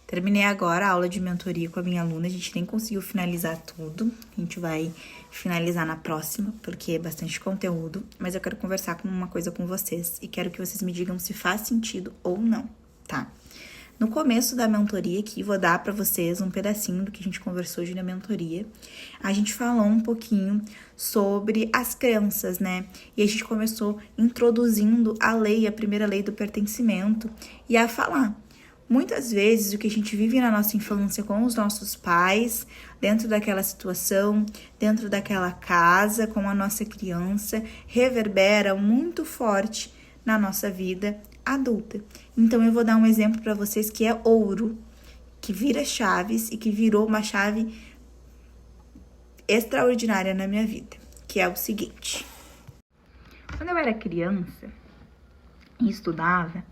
Terminei agora a aula de mentoria com a minha aluna, a gente nem conseguiu finalizar tudo, a gente vai finalizar na próxima, porque é bastante conteúdo, mas eu quero conversar com uma coisa com vocês e quero que vocês me digam se faz sentido ou não, tá? No começo da mentoria aqui, vou dar para vocês um pedacinho do que a gente conversou hoje na mentoria. A gente falou um pouquinho sobre as crenças, né? E a gente começou introduzindo a primeira lei do pertencimento e a falar. Muitas vezes o que a gente vive na nossa infância com os nossos pais, dentro daquela situação, dentro daquela casa, com a nossa criança, reverbera muito forte na nossa vida adulta. Então eu vou dar um exemplo para vocês que é ouro, que vira chaves e que virou uma chave extraordinária na minha vida, que é o seguinte. Quando eu era criança e estudava,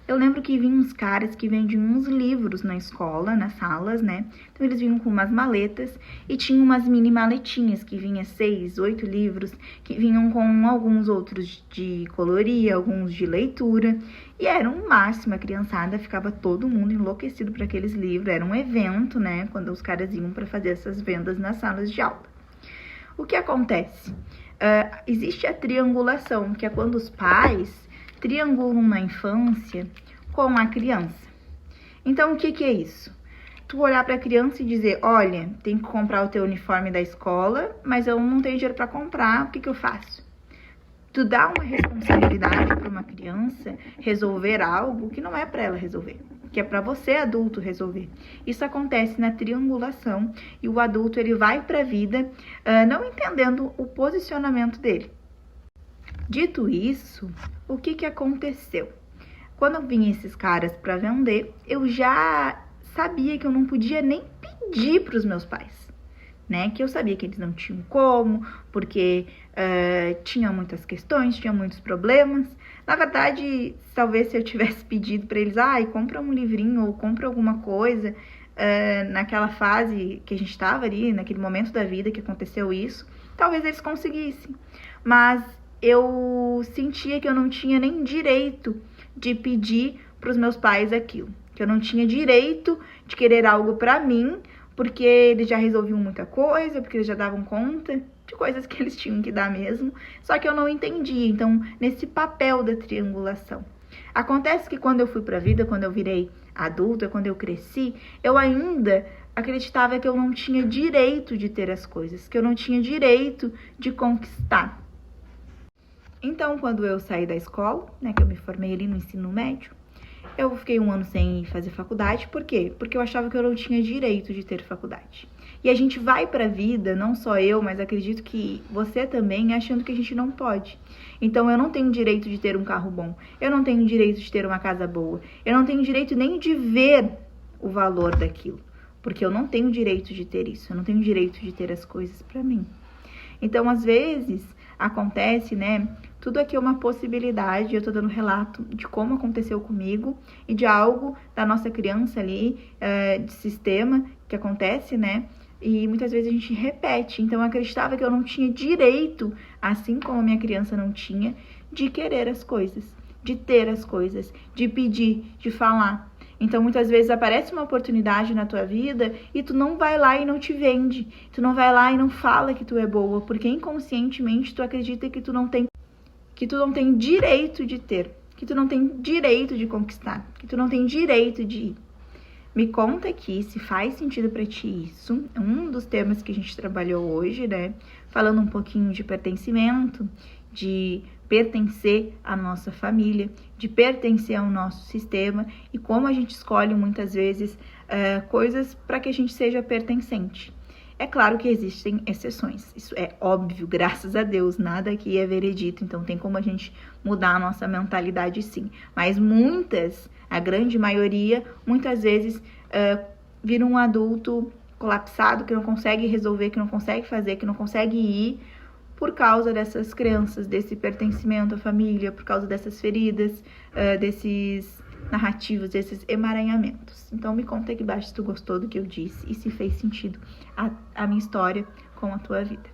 eu lembro que vinham uns caras que vendiam uns livros na escola, nas salas, né? Então eles vinham com umas maletas e tinham umas mini maletinhas que vinha 6, 8 livros, que vinham com alguns outros de colorir, alguns de leitura. E era um máximo, a criançada ficava todo mundo enlouquecido por aqueles livros. Era um evento, né? Quando os caras iam para fazer essas vendas nas salas de aula. O que acontece? Existe a triangulação, que é quando os pais triangulam na infância com a criança. Então, o que é isso? Tu olhar para a criança e dizer, olha, tem que comprar o teu uniforme da escola, mas eu não tenho dinheiro para comprar, o que eu faço? Tu dá uma responsabilidade para uma criança resolver algo que não é para ela resolver, que é para você, adulto, resolver. Isso acontece na triangulação e o adulto ele vai para a vida não entendendo o posicionamento dele. Dito isso, o que aconteceu? Quando vinham esses caras para vender, eu já sabia que eu não podia nem pedir para os meus pais, né? Que eu sabia que eles não tinham como, porque tinha muitas questões, tinha muitos problemas. Na verdade, talvez se eu tivesse pedido para eles, compra um livrinho ou compra alguma coisa, naquela fase que a gente estava ali, naquele momento da vida que aconteceu isso, talvez eles conseguissem. Mas eu sentia que eu não tinha nem direito de pedir para os meus pais aquilo. Que eu não tinha direito de querer algo para mim, porque eles já resolviam muita coisa, porque eles já davam conta de coisas que eles tinham que dar mesmo. Só que eu não entendia, então, nesse papel da triangulação. Acontece que quando eu fui para a vida, quando eu virei adulta, quando eu cresci, eu ainda acreditava que eu não tinha direito de ter as coisas, que eu não tinha direito de conquistar. Então, quando eu saí da escola, né, que eu me formei ali no ensino médio, eu fiquei um ano sem fazer faculdade. Por quê? Porque eu achava que eu não tinha direito de ter faculdade. E a gente vai pra vida, não só eu, mas acredito que você também, achando que a gente não pode. Então, eu não tenho direito de ter um carro bom, eu não tenho direito de ter uma casa boa, eu não tenho direito nem de ver o valor daquilo, porque eu não tenho direito de ter isso, eu não tenho direito de ter as coisas pra mim. Então, às vezes, acontece, né? Tudo aqui é uma possibilidade, eu tô dando relato de como aconteceu comigo e de algo da nossa criança ali, de sistema que acontece, né? E muitas vezes a gente repete. Então, eu acreditava que eu não tinha direito, assim como a minha criança não tinha, de querer as coisas, de ter as coisas, de pedir, de falar. Então, muitas vezes aparece uma oportunidade na tua vida e tu não vai lá e não te vende. Tu não vai lá e não fala que tu é boa, porque inconscientemente tu acredita que tu não tem direito de ter, que tu não tem direito de conquistar, que tu não tem direito de ir. Me conta aqui se faz sentido pra ti isso. É um dos temas que a gente trabalhou hoje, né? Falando um pouquinho de pertencimento, de pertencer à nossa família, de pertencer ao nosso sistema e como a gente escolhe muitas vezes coisas para que a gente seja pertencente. É claro que existem exceções, isso é óbvio, graças a Deus, nada aqui é veredito, então tem como a gente mudar a nossa mentalidade sim. Mas a grande maioria, muitas vezes vira um adulto colapsado, que não consegue resolver, que não consegue fazer, que não consegue ir, por causa dessas crenças, desse pertencimento à família, por causa dessas feridas, desses narrativos, desses emaranhamentos. Então me conta aqui embaixo se tu gostou do que eu disse e se fez sentido a minha história com a tua vida.